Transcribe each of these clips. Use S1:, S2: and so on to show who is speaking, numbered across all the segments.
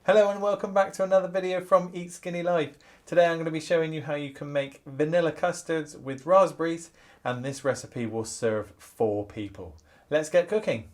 S1: Hello and welcome back to another video from Eatskinny Life. Today I'm going to be showing you how you can make vanilla custards with raspberries, and this recipe will serve 4 people. Let's get cooking.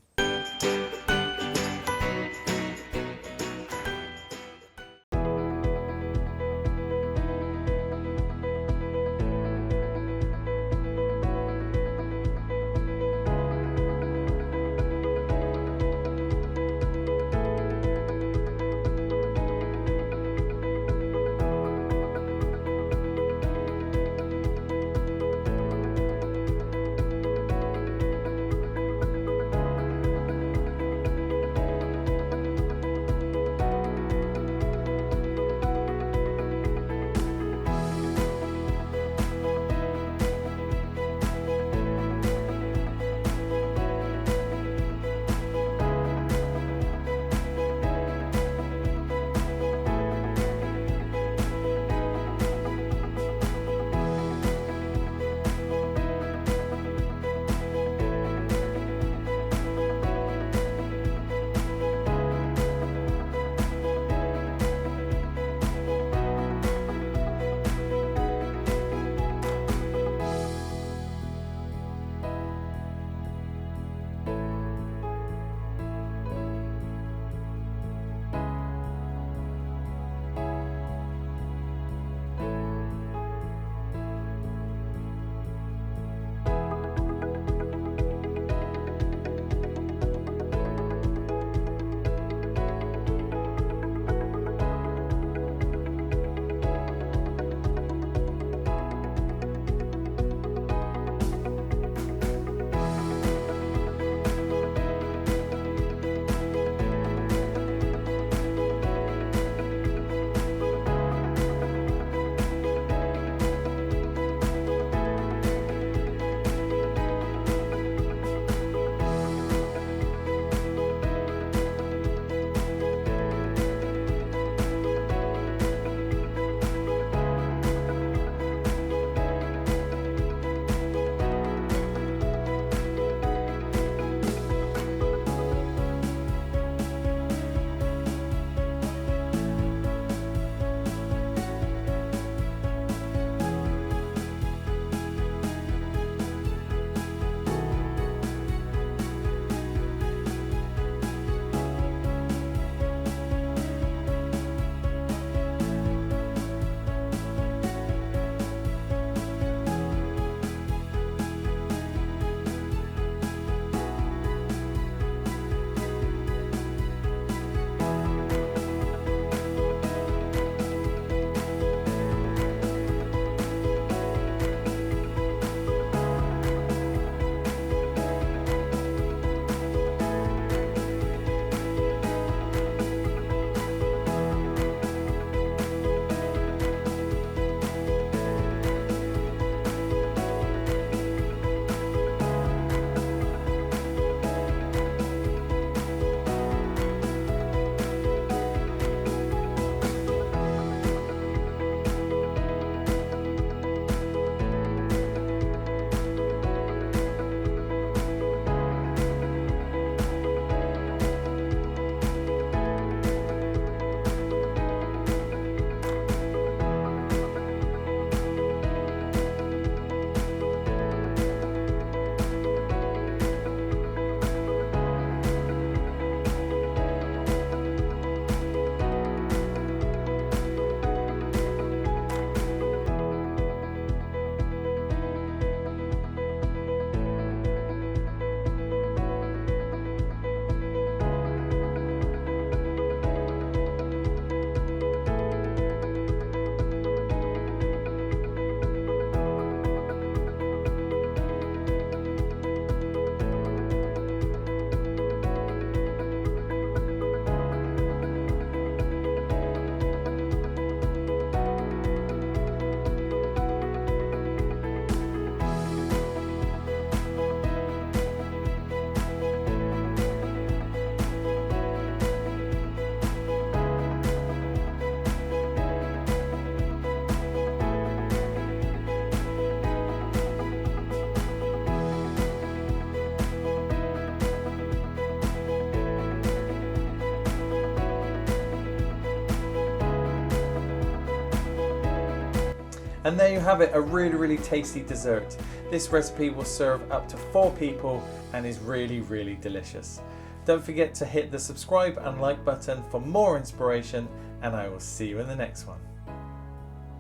S1: And there you have it, a really tasty dessert. This recipe will serve up to 4 people and is really delicious. Don't forget to hit the subscribe and like button for more inspiration, and I will see you in the next one.